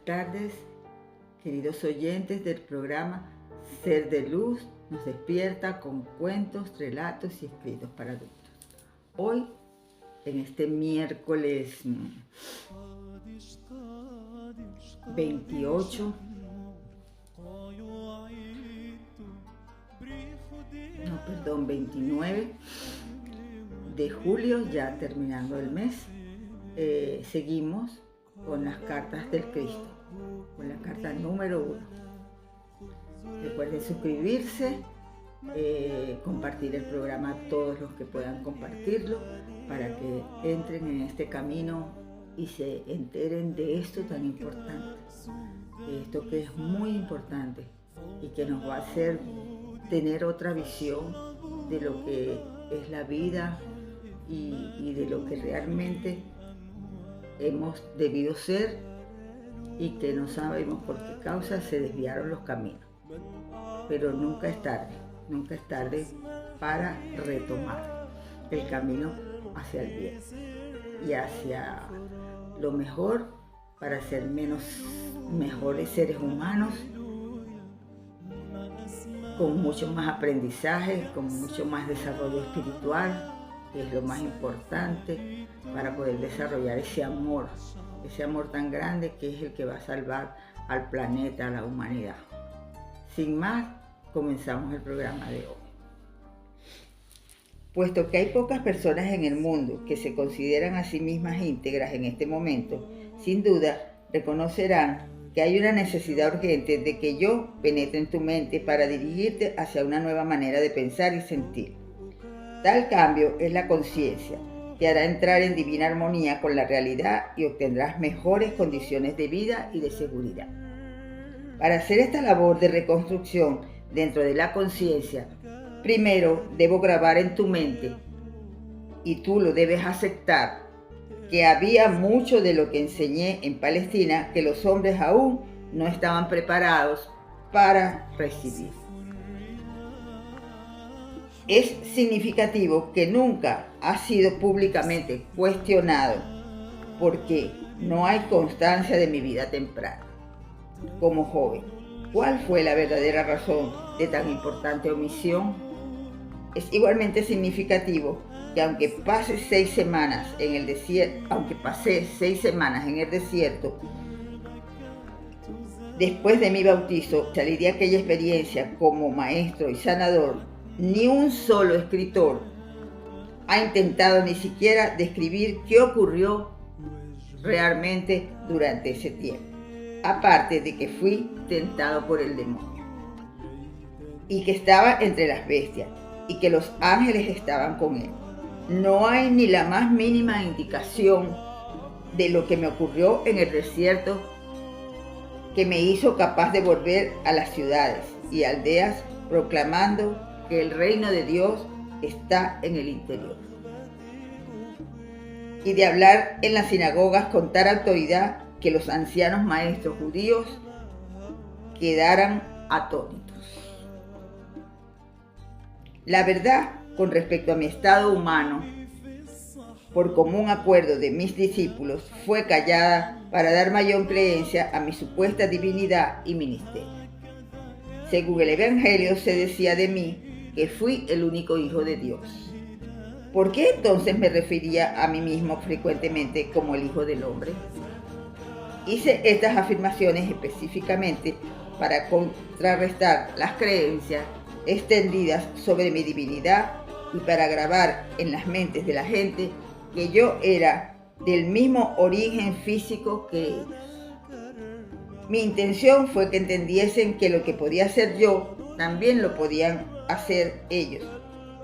tardes, queridos oyentes del programa Ser de Luz nos despierta con cuentos, relatos y escritos para adultos. Hoy, en este miércoles 29 de julio, ya terminando el mes, seguimos con las cartas del Cristo, con la carta número 1. Recuerden suscribirse, compartir el programa a todos los que puedan compartirlo para que entren en este camino y se enteren de esto tan importante, esto que es muy importante y que nos va a hacer tener otra visión de lo que es la vida y de lo que realmente hemos debido ser y que no sabemos por qué causa se desviaron los caminos. Pero nunca es tarde para retomar el camino hacia el bien y hacia lo mejor, para ser mejores seres humanos, con mucho más aprendizaje, con mucho más desarrollo espiritual, que es lo más importante para poder desarrollar ese amor tan grande que es el que va a salvar al planeta, a la humanidad. Sin más, comenzamos el programa de hoy. Puesto que hay pocas personas en el mundo que se consideran a sí mismas íntegras en este momento, sin duda reconocerán que hay una necesidad urgente de que yo penetre en tu mente para dirigirte hacia una nueva manera de pensar y sentir. Tal cambio es la conciencia, te hará entrar en divina armonía con la realidad y obtendrás mejores condiciones de vida y de seguridad. Para hacer esta labor de reconstrucción dentro de la conciencia, primero debo grabar en tu mente, y tú lo debes aceptar, que había mucho de lo que enseñé en Palestina que los hombres aún no estaban preparados para recibir. Es significativo que nunca ha sido públicamente cuestionado porque no hay constancia de mi vida temprana. Como joven, ¿cuál fue la verdadera razón de tan importante omisión? Es igualmente significativo que aunque pasé 6 semanas en el desierto, después de mi bautizo, salí de aquella experiencia como maestro y sanador, ni un solo escritor ha intentado ni siquiera describir qué ocurrió realmente durante ese tiempo, aparte de que fui tentado por el demonio y que estaba entre las bestias y que los ángeles estaban con él. No hay ni la más mínima indicación de lo que me ocurrió en el desierto que me hizo capaz de volver a las ciudades y aldeas proclamando que el reino de Dios está en el interior, y de hablar en las sinagogas con tal autoridad que los ancianos maestros judíos quedaran atónitos. La verdad con respecto a mi estado humano, por común acuerdo de mis discípulos, fue callada para dar mayor creencia a mi supuesta divinidad y ministerio. Según el Evangelio se decía de mí que fui el único hijo de Dios. ¿Por qué entonces me refería a mí mismo frecuentemente como el Hijo del Hombre? Hice estas afirmaciones específicamente para contrarrestar las creencias extendidas sobre mi divinidad y para grabar en las mentes de la gente que yo era del mismo origen físico que ellos. Mi intención fue que entendiesen que lo que podía hacer yo, también lo podían hacer ellos,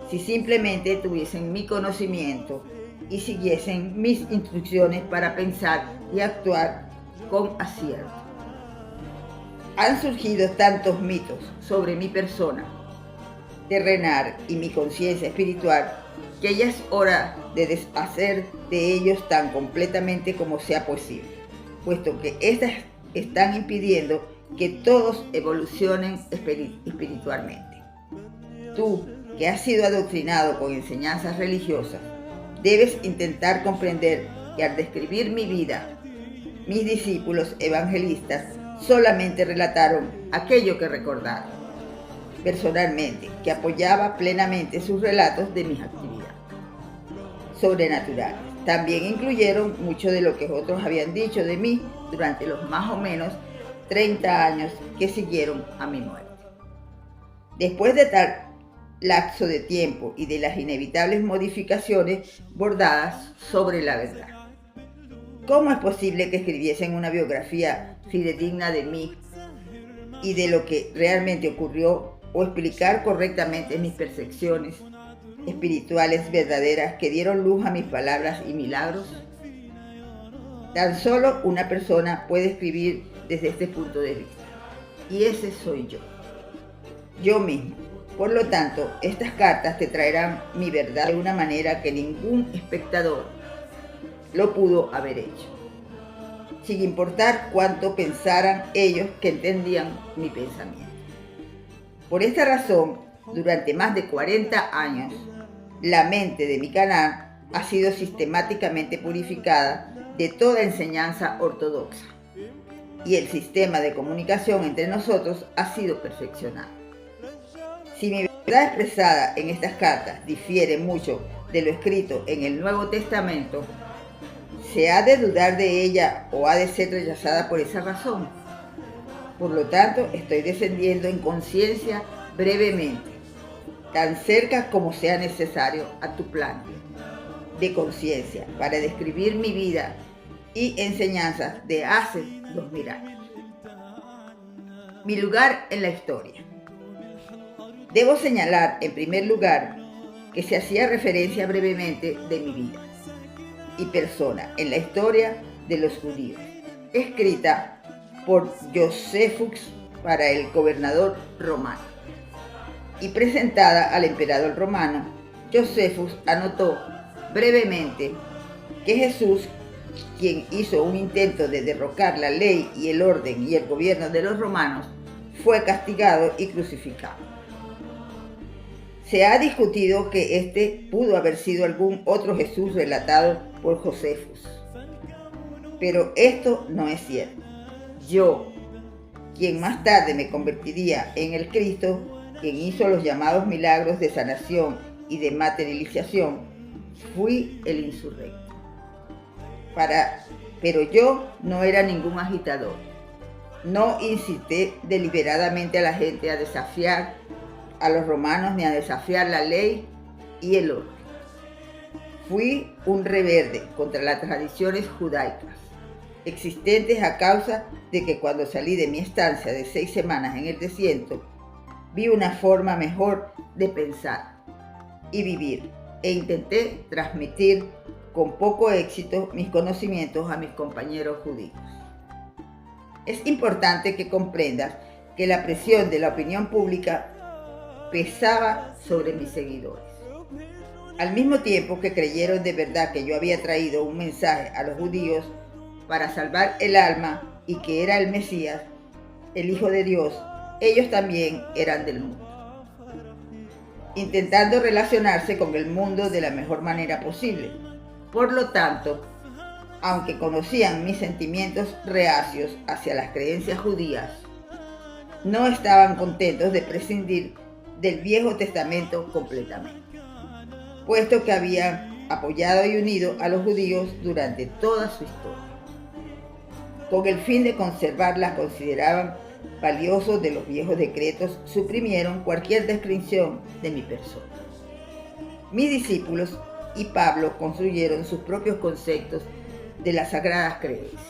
si simplemente tuviesen mi conocimiento y siguiesen mis instrucciones para pensar y actuar con acierto. Han surgido tantos mitos sobre mi persona terrenal y mi conciencia espiritual que ya es hora de deshacer de ellos tan completamente como sea posible, puesto que estas están impidiendo que todos evolucionen espiritualmente. Tú, que has sido adoctrinado con enseñanzas religiosas, debes intentar comprender que al describir mi vida, mis discípulos evangelistas solamente relataron aquello que recordaron personalmente, que apoyaba plenamente sus relatos de mis actividades sobrenaturales. También incluyeron mucho de lo que otros habían dicho de mí durante los más o menos 30 años que siguieron a mi muerte. Después de tal lapso de tiempo y de las inevitables modificaciones bordadas sobre la verdad, ¿cómo es posible que escribiesen una biografía fidedigna de mí y de lo que realmente ocurrió, o explicar correctamente mis percepciones espirituales verdaderas que dieron luz a mis palabras y milagros? Tan solo una persona puede escribir desde este punto de vista, y ese soy yo mismo. Por lo tanto, estas cartas te traerán mi verdad de una manera que ningún espectador lo pudo haber hecho, sin importar cuánto pensaran ellos que entendían mi pensamiento. Por esta razón, durante más de 40 años, la mente de mi canal ha sido sistemáticamente purificada de toda enseñanza ortodoxa, y el sistema de comunicación entre nosotros ha sido perfeccionado. Si mi verdad expresada en estas cartas difiere mucho de lo escrito en el Nuevo Testamento, ¿se ha de dudar de ella o ha de ser rechazada por esa razón? Por lo tanto, estoy descendiendo en conciencia brevemente, tan cerca como sea necesario, a tu plano de conciencia para describir mi vida y enseñanzas de hace 2000 años. Mi lugar en la historia. Debo señalar, en primer lugar, que se hacía referencia brevemente de mi vida y persona en la historia de los judíos, escrita por Josephus para el gobernador romano y presentada al emperador romano. Josephus anotó brevemente que Jesús, quien hizo un intento de derrocar la ley y el orden y el gobierno de los romanos, fue castigado y crucificado. Se ha discutido que este pudo haber sido algún otro Jesús relatado por Josephus, pero esto no es cierto. Yo, quien más tarde me convertiría en el Cristo, quien hizo los llamados milagros de sanación y de materialización, fui el insurrecto. Pero yo no era ningún agitador. No incité deliberadamente a la gente a desafiar a los romanos ni a desafiar la ley y el orden. Fui un rebelde contra las tradiciones judaicas existentes a causa de que cuando salí de mi estancia de 6 semanas en el desierto, vi una forma mejor de pensar y vivir e intenté transmitir con poco éxito mis conocimientos a mis compañeros judíos. Es importante que comprendas que la presión de la opinión pública pesaba sobre mis seguidores. Al mismo tiempo que creyeron de verdad que yo había traído un mensaje a los judíos para salvar el alma y que era el Mesías, el Hijo de Dios, ellos también eran del mundo, intentando relacionarse con el mundo de la mejor manera posible. Por lo tanto, aunque conocían mis sentimientos reacios hacia las creencias judías, no estaban contentos de prescindir del Viejo Testamento completamente, puesto que habían apoyado y unido a los judíos durante toda su historia. Con el fin de conservarlas, consideraban valiosos de los viejos decretos, suprimieron cualquier descripción de mi persona. Mis discípulos y Pablo construyeron sus propios conceptos de las sagradas creencias,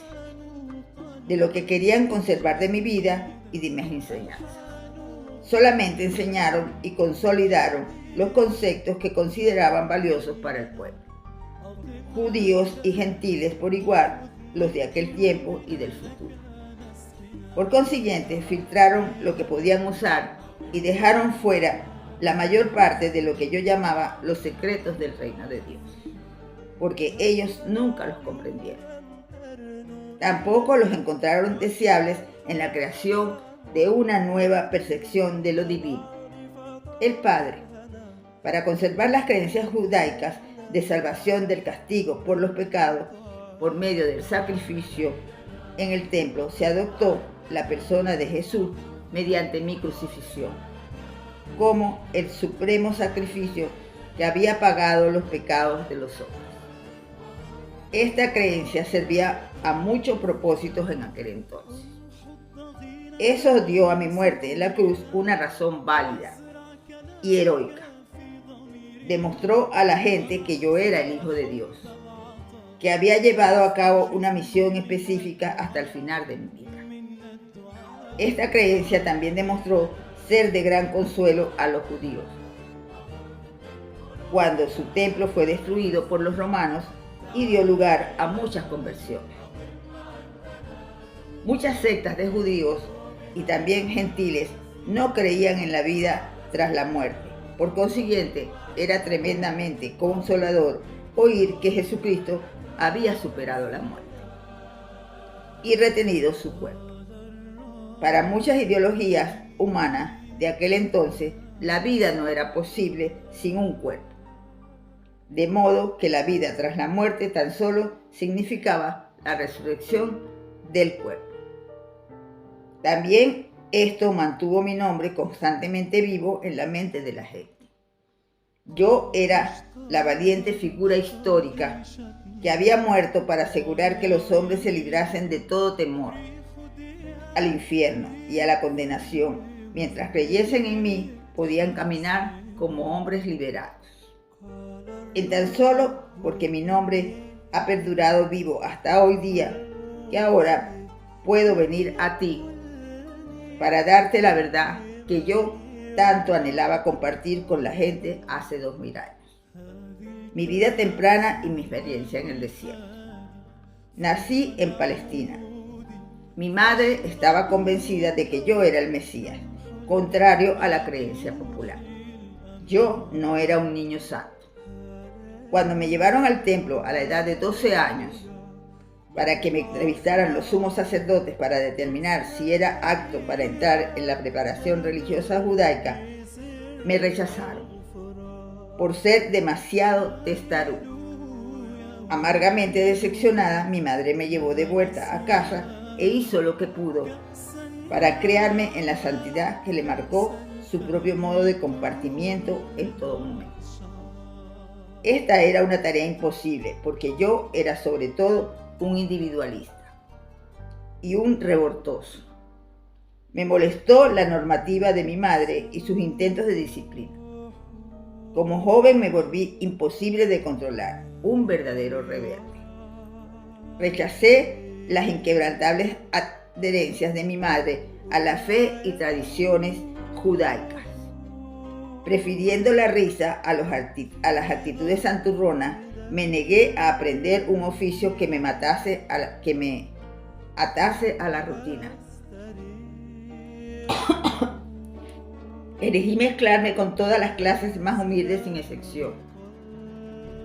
de lo que querían conservar de mi vida y de mis enseñanzas. Solamente enseñaron y consolidaron los conceptos que consideraban valiosos para el pueblo, judíos y gentiles por igual, los de aquel tiempo y del futuro. Por consiguiente, filtraron lo que podían usar y dejaron fuera la mayor parte de lo que yo llamaba los secretos del reino de Dios, porque ellos nunca los comprendieron. Tampoco los encontraron deseables en la creación de una nueva percepción de lo divino. El Padre, para conservar las creencias judaicas de salvación del castigo por los pecados, por medio del sacrificio en el templo se adoptó la persona de Jesús mediante mi crucifixión, como el supremo sacrificio que había pagado los pecados de los hombres. Esta creencia servía a muchos propósitos en aquel entonces. Eso dio a mi muerte en la cruz una razón válida y heroica. Demostró a la gente que yo era el Hijo de Dios, que había llevado a cabo una misión específica hasta el final de mi vida. Esta creencia también demostró ser de gran consuelo a los judíos, cuando su templo fue destruido por los romanos y dio lugar a muchas conversiones. Muchas sectas de judíos y también gentiles no creían en la vida tras la muerte. Por consiguiente, era tremendamente consolador oír que Jesucristo había superado la muerte y retenido su cuerpo. Para muchas ideologías humanas de aquel entonces, la vida no era posible sin un cuerpo. De modo que la vida tras la muerte tan solo significaba la resurrección del cuerpo. También esto mantuvo mi nombre constantemente vivo en la mente de la gente. Yo era la valiente figura histórica que había muerto para asegurar que los hombres se librasen de todo temor al infierno y a la condenación. Mientras creyesen en mí, podían caminar como hombres liberados. En tan solo porque mi nombre ha perdurado vivo hasta hoy día, que ahora puedo venir a ti para darte la verdad que yo tanto anhelaba compartir con la gente hace 2000 años. Mi vida temprana y mi experiencia en el desierto. Nací en Palestina. Mi madre estaba convencida de que yo era el Mesías, contrario a la creencia popular. Yo no era un niño santo. Cuando me llevaron al templo a la edad de 12 años, para que me entrevistaran los sumos sacerdotes para determinar si era apto para entrar en la preparación religiosa judaica, me rechazaron por ser demasiado testarudo. Amargamente decepcionada, mi madre me llevó de vuelta a casa e hizo lo que pudo para criarme en la santidad que le marcó su propio modo de compartimiento en todo momento. Esta era una tarea imposible porque yo era sobre todo un individualista y un revoltoso. Me molestó la normativa de mi madre y sus intentos de disciplina. Como joven me volví imposible de controlar, un verdadero rebelde. Rechacé las inquebrantables adherencias de mi madre a la fe y tradiciones judaicas, prefiriendo la risa a las actitudes santurronas. Me negué a aprender un oficio que me atase a la rutina. Elegí mezclarme con todas las clases más humildes sin excepción.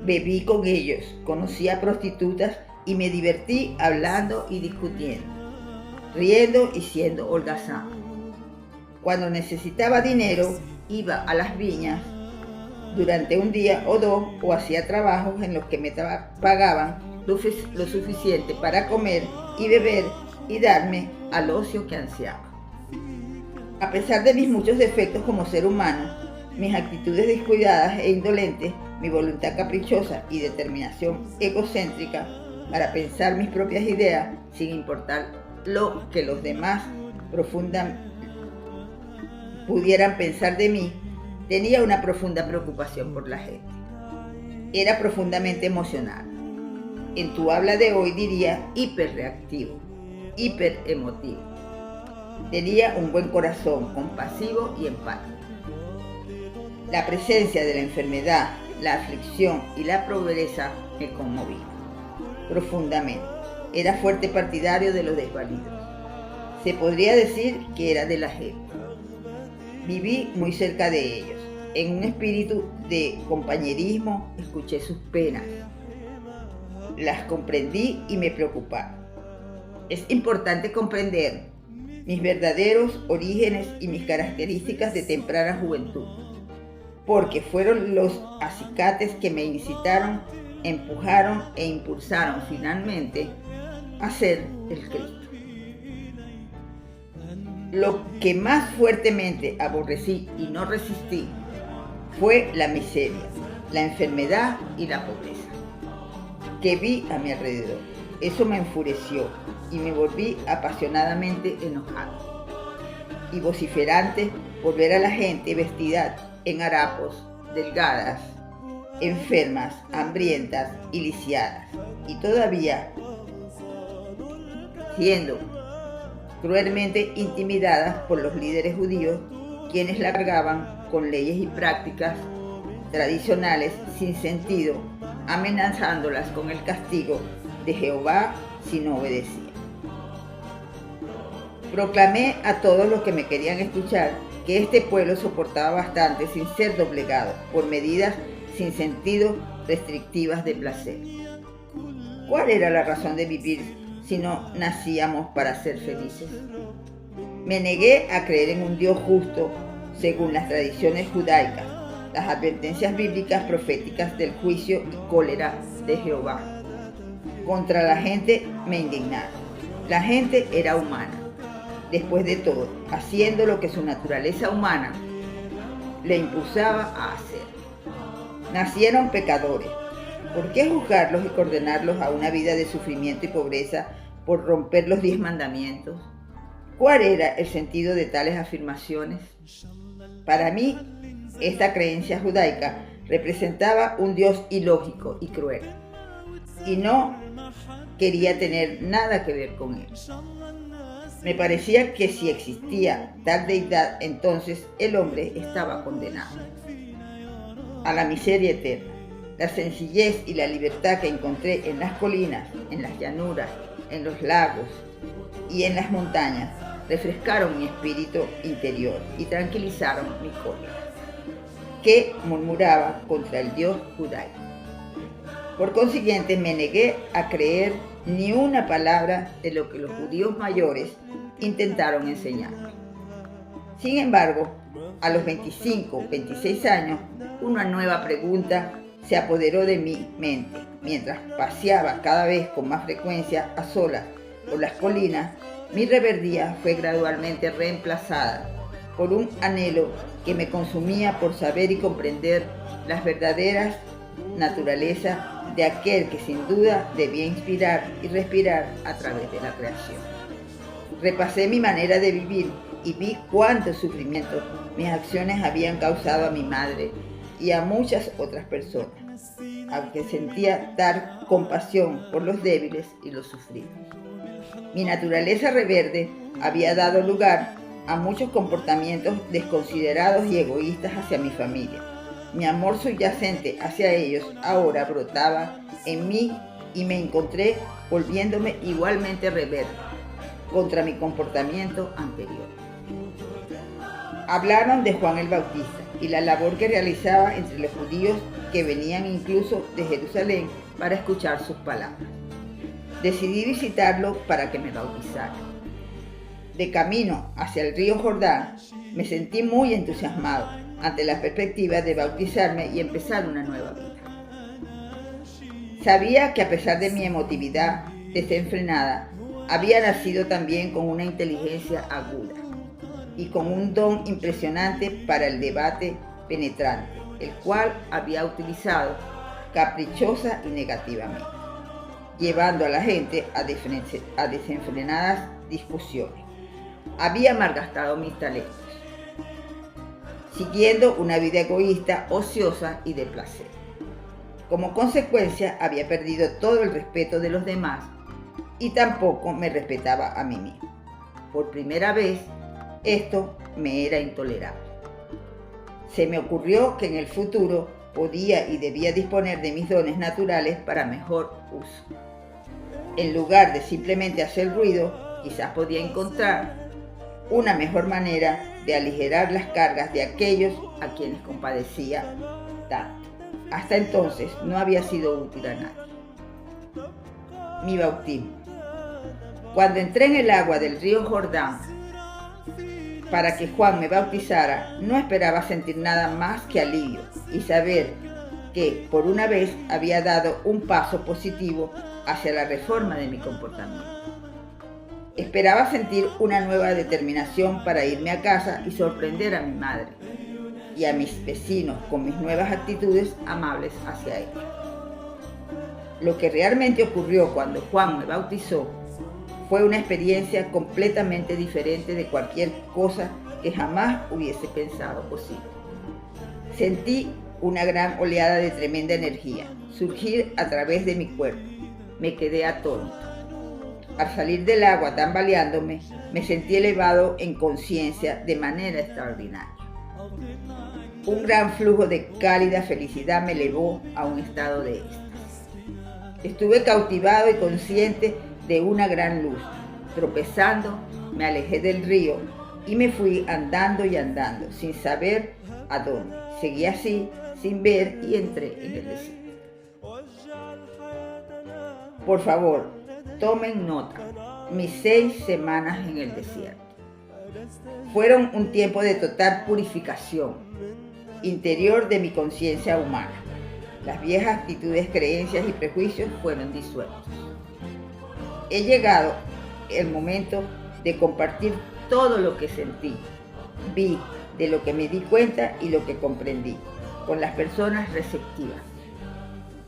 Bebí con ellos, conocí a prostitutas y me divertí hablando y discutiendo, riendo y siendo holgazán. Cuando necesitaba dinero, iba a las viñas durante un día o dos o hacía trabajos en los que me pagaban lo suficiente para comer y beber y darme al ocio que ansiaba. A pesar de mis muchos defectos como ser humano, mis actitudes descuidadas e indolentes, mi voluntad caprichosa y determinación egocéntrica para pensar mis propias ideas sin importar lo que los demás pudieran pensar de mí, tenía una profunda preocupación por la gente. Era profundamente emocional. En tu habla de hoy diría hiperreactivo, hiperemotivo. Tenía un buen corazón, compasivo y empático. La presencia de la enfermedad, la aflicción y la pobreza me conmovía profundamente. Era fuerte partidario de los desvalidos. Se podría decir que era de la gente. Viví muy cerca de ellos. En un espíritu de compañerismo escuché sus penas. Las comprendí y me preocuparon. Es importante comprender mis verdaderos orígenes y mis características de temprana juventud, porque fueron los acicates que me incitaron, empujaron e impulsaron finalmente a ser el Cristo. Lo que más fuertemente aborrecí y no resistí fue la miseria, la enfermedad y la pobreza que vi a mi alrededor. Eso me enfureció y me volví apasionadamente enojado y vociferante por ver a la gente vestida en harapos, delgadas, enfermas, hambrientas y lisiadas, y todavía siendo cruelmente intimidadas por los líderes judíos, quienes la cargaban con leyes y prácticas tradicionales sin sentido, amenazándolas con el castigo de Jehová si no obedecían. Proclamé a todos los que me querían escuchar que este pueblo soportaba bastante sin ser doblegado por medidas sin sentido restrictivas de placer. ¿Cuál era la razón de vivir si no nacíamos para ser felices? Me negué a creer en un Dios justo según las tradiciones judaicas, las advertencias bíblicas proféticas del juicio y cólera de Jehová. Contra la gente me indignaba. La gente era humana, después de todo, haciendo lo que su naturaleza humana le impulsaba a hacer. Nacieron pecadores. ¿Por qué juzgarlos y condenarlos a una vida de sufrimiento y pobreza por romper los 10 mandamientos? ¿Cuál era el sentido de tales afirmaciones? Para mí, esta creencia judaica representaba un Dios ilógico y cruel, y no quería tener nada que ver con él. Me parecía que si existía tal deidad, entonces el hombre estaba condenado a la miseria eterna. La sencillez y la libertad que encontré en las colinas, en las llanuras, en los lagos y en las montañas refrescaron mi espíritu interior y tranquilizaron mi cólera, que murmuraba contra el Dios judaico. Por consiguiente, me negué a creer ni una palabra de lo que los judíos mayores intentaron enseñarme. Sin embargo, a los 25, 26 años, una nueva pregunta se apoderó de mi mente. Mientras paseaba cada vez con más frecuencia a solas por las colinas, mi rebeldía fue gradualmente reemplazada por un anhelo que me consumía por saber y comprender las verdaderas naturalezas de aquel que sin duda debía inspirar y respirar a través de la creación. Repasé mi manera de vivir y vi cuántos sufrimientos mis acciones habían causado a mi madre y a muchas otras personas, aunque sentía dar compasión por los débiles y los sufridos. Mi naturaleza rebelde había dado lugar a muchos comportamientos desconsiderados y egoístas hacia mi familia. Mi amor subyacente hacia ellos ahora brotaba en mí y me encontré volviéndome igualmente rebelde contra mi comportamiento anterior. Hablaron de Juan el Bautista y la labor que realizaba entre los judíos que venían incluso de Jerusalén para escuchar sus palabras. Decidí visitarlo para que me bautizara. De camino hacia el río Jordán, me sentí muy entusiasmado ante la perspectiva de bautizarme y empezar una nueva vida. Sabía que a pesar de mi emotividad desenfrenada, había nacido también con una inteligencia aguda y con un don impresionante para el debate penetrante, el cual había utilizado caprichosa y negativamente, llevando a la gente a desenfrenadas discusiones. Había malgastado mis talentos, siguiendo una vida egoísta, ociosa y de placer. Como consecuencia, había perdido todo el respeto de los demás y tampoco me respetaba a mí mismo. Por primera vez, esto me era intolerable. Se me ocurrió que en el futuro podía y debía disponer de mis dones naturales para mejor uso. En lugar de simplemente hacer ruido, quizás podía encontrar una mejor manera de aligerar las cargas de aquellos a quienes compadecía tanto. Hasta entonces no había sido útil a nadie. Mi bautismo. Cuando entré en el agua del río Jordán para que Juan me bautizara, no esperaba sentir nada más que alivio y saber que por una vez había dado un paso positivo hacia la reforma de mi comportamiento. Esperaba sentir una nueva determinación para irme a casa y sorprender a mi madre y a mis vecinos con mis nuevas actitudes amables hacia ellos. Lo que realmente ocurrió cuando Juan me bautizó fue una experiencia completamente diferente de cualquier cosa que jamás hubiese pensado posible. Sentí una gran oleada de tremenda energía surgir a través de mi cuerpo. Me quedé atónito. Al salir del agua tambaleándome, me sentí elevado en conciencia de manera extraordinaria. Un gran flujo de cálida felicidad me elevó a un estado de éxtasis. Estuve cautivado y consciente de una gran luz. Tropezando, me alejé del río y me fui andando y andando, sin saber a dónde. Seguí así, sin ver, y entré en el desierto. Por favor, tomen nota. Mis 6 semanas en el desierto fueron un tiempo de total purificación interior de mi conciencia humana. Las viejas actitudes, creencias y prejuicios fueron disueltos. He llegado el momento de compartir todo lo que sentí, vi, de lo que me di cuenta y lo que comprendí, con las personas receptivas,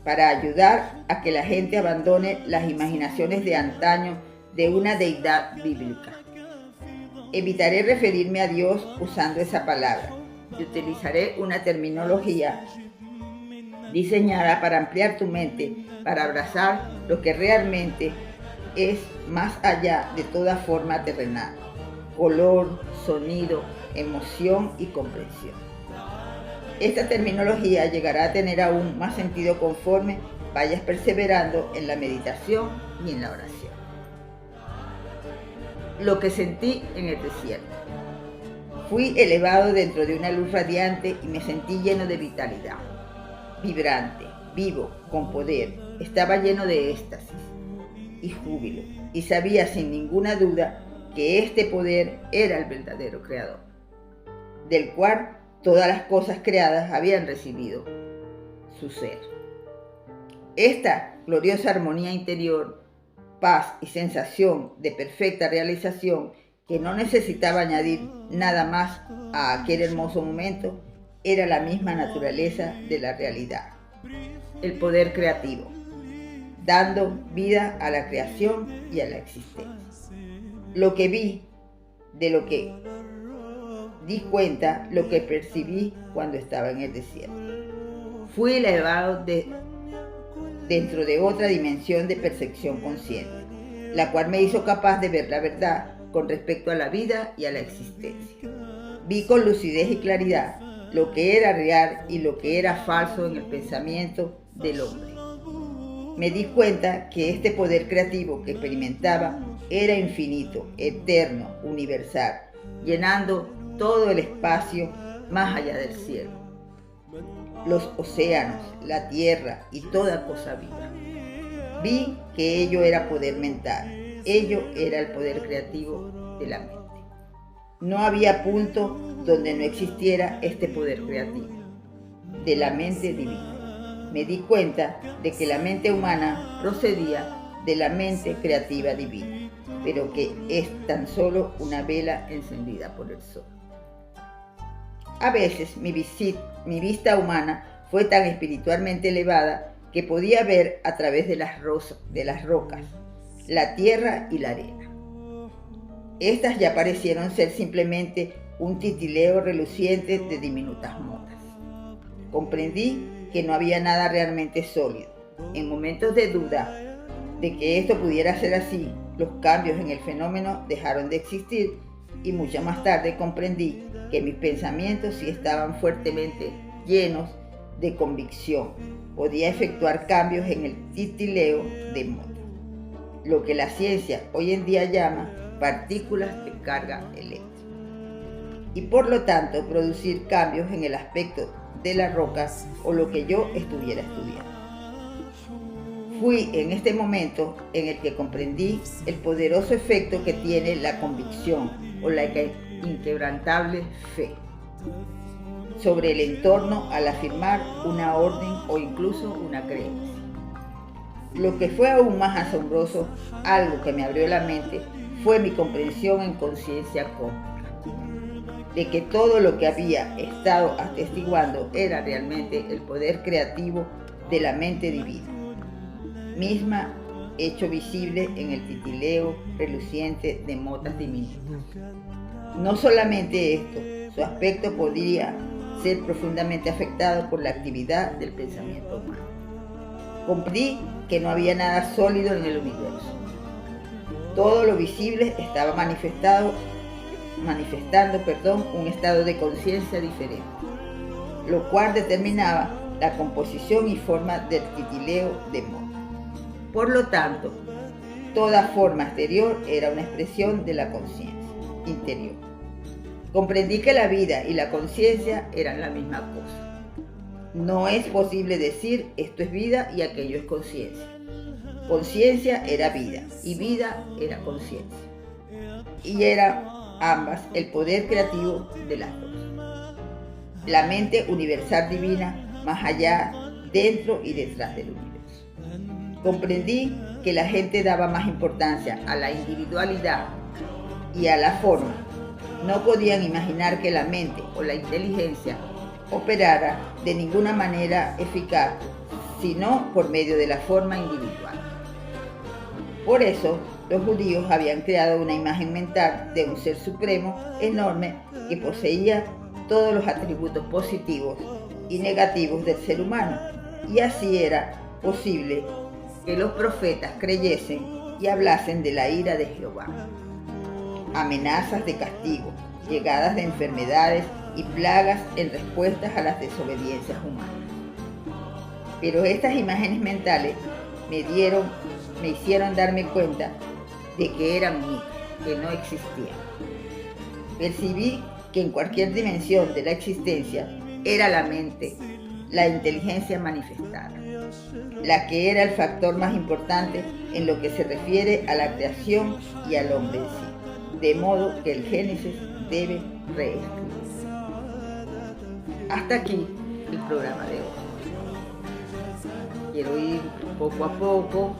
para ayudar a que la gente abandone las imaginaciones de antaño de una deidad bíblica. Evitaré referirme a Dios usando esa palabra y utilizaré una terminología diseñada para ampliar tu mente, para abrazar lo que realmente es más allá de toda forma terrenal: color, sonido, emoción y comprensión. Esta terminología llegará a tener aún más sentido conforme vayas perseverando en la meditación y en la oración. Lo que sentí en el desierto. Fui elevado dentro de una luz radiante y me sentí lleno de vitalidad. Vibrante, vivo, con poder. Estaba lleno de éxtasis y júbilo, y sabía sin ninguna duda que este poder era el verdadero creador, del cual todas las cosas creadas habían recibido su ser. Esta gloriosa armonía interior, paz y sensación de perfecta realización, que no necesitaba añadir nada más a aquel hermoso momento, era la misma naturaleza de la realidad, el poder creativo, dando vida a la creación y a la existencia. Lo que vi, de lo que di cuenta, lo que percibí cuando estaba en el desierto. Fui elevado dentro de otra dimensión de percepción consciente, la cual me hizo capaz de ver la verdad con respecto a la vida y a la existencia. Vi con lucidez y claridad lo que era real y lo que era falso en el pensamiento del hombre. Me di cuenta que este poder creativo que experimentaba era infinito, eterno, universal, llenando todo el espacio más allá del cielo, los océanos, la tierra y toda cosa viva. Vi que ello era poder mental, ello era el poder creativo de la mente. No había punto donde no existiera este poder creativo de la mente divina. Me di cuenta de que la mente humana procedía de la mente creativa divina, pero que es tan solo una vela encendida por el sol. A veces mi vista humana fue tan espiritualmente elevada que podía ver a través de las rocas, la tierra y la arena. Estas ya parecieron ser simplemente un titileo reluciente de diminutas motas. Comprendí que no había nada realmente sólido. En momentos de duda de que esto pudiera ser así, los cambios en el fenómeno dejaron de existir, y mucho más tarde comprendí que mis pensamientos sí estaban fuertemente llenos de convicción. Podía efectuar cambios en el titileo de motas, lo que la ciencia hoy en día llama partículas de carga eléctrica, y por lo tanto producir cambios en el aspecto de las rocas o lo que yo estuviera estudiando. Fui en este momento en el que comprendí el poderoso efecto que tiene la convicción o la inquebrantable fe sobre el entorno al afirmar una orden o incluso una creencia. Lo que fue aún más asombroso, algo que me abrió la mente, fue mi comprensión en conciencia cósmica, de que todo lo que había estado atestiguando era realmente el poder creativo de la mente divina, misma hecho visible en el titileo reluciente de motas diminutas. No solamente esto, su aspecto podría ser profundamente afectado por la actividad del pensamiento humano. Comprendí que no había nada sólido en el universo. Todo lo visible estaba manifestando un estado de conciencia diferente, lo cual determinaba la composición y forma del titileo de motas. Por lo tanto, toda forma exterior era una expresión de la conciencia interior. Comprendí que la vida y la conciencia eran la misma cosa. No es posible decir esto es vida y aquello es conciencia. Conciencia era vida y vida era conciencia. Y eran ambas el poder creativo de las dos. La mente universal divina, más allá, dentro y detrás del universo. Comprendí que la gente daba más importancia a la individualidad y a la forma. No podían imaginar que la mente o la inteligencia operara de ninguna manera eficaz, sino por medio de la forma individual. Por eso, los judíos habían creado una imagen mental de un ser supremo enorme que poseía todos los atributos positivos y negativos del ser humano, y así era posible que los profetas creyesen y hablasen de la ira de Jehová. Amenazas de castigo, llegadas de enfermedades y plagas en respuestas a las desobediencias humanas. Pero estas imágenes mentales me hicieron darme cuenta de que eran mitos, que no existían. Percibí que en cualquier dimensión de la existencia era la mente, la inteligencia manifestada, la que era el factor más importante en lo que se refiere a la creación y al hombre en sí, de modo que el Génesis debe reescribirse. Hasta aquí el programa de hoy. Quiero ir poco a poco,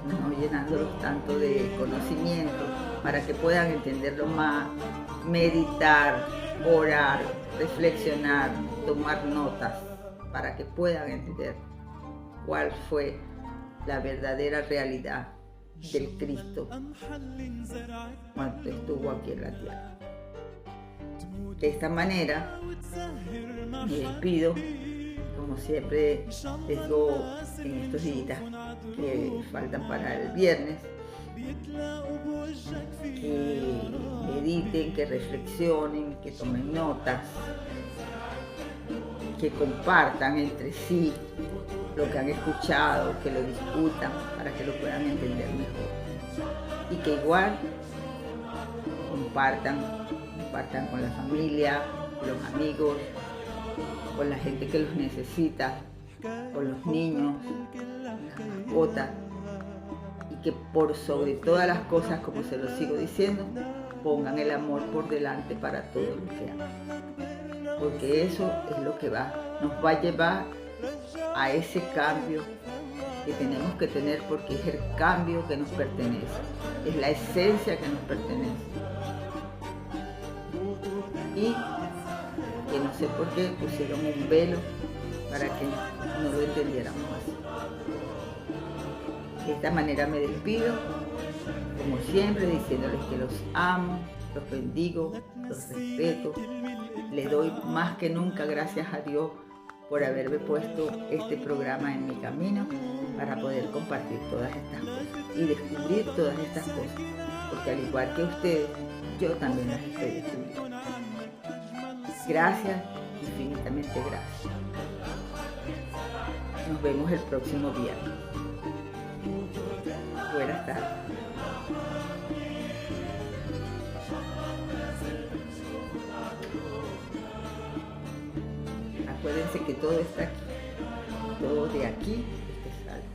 no llenándolos tanto de conocimiento, para que puedan entenderlo más, meditar, orar, reflexionar, tomar notas, para que puedan entender cuál fue la verdadera realidad del Cristo cuando estuvo aquí en la tierra. De esta manera me despido, como siempre les digo en estos días que faltan para el viernes, que mediten, que reflexionen, que tomen notas, que compartan entre sí lo que han escuchado, que lo discutan para que lo puedan entender mejor. Y que igual compartan con la familia, con los amigos, con la gente que los necesita, con los niños, las mascotas, y que por sobre todas las cosas, como se lo sigo diciendo, pongan el amor por delante para todo lo que hagan, porque eso es lo que nos va a llevar a ese cambio que tenemos que tener, porque es el cambio que nos pertenece, es la esencia que nos pertenece. Y que no sé por qué pusieron un velo para que no lo entendiéramos así. De esta manera me despido, como siempre, diciéndoles que los amo, los bendigo, los respeto. Le doy más que nunca gracias a Dios por haberme puesto este programa en mi camino para poder compartir todas estas cosas y descubrir todas estas cosas, porque al igual que ustedes, yo también las estoy descubriendo. Gracias, infinitamente gracias. Nos vemos el próximo viernes. Buenas tardes. Acuérdense que todo está aquí. Todo de aquí está salvo.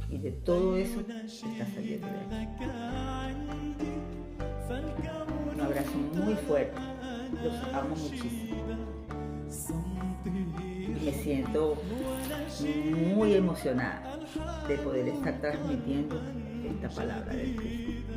Y de todo eso está saliendo de aquí. Un abrazo muy fuerte. Los amo muchísimo. Y me siento muy emocionada de poder estar transmitiendo esta palabra del Cristo.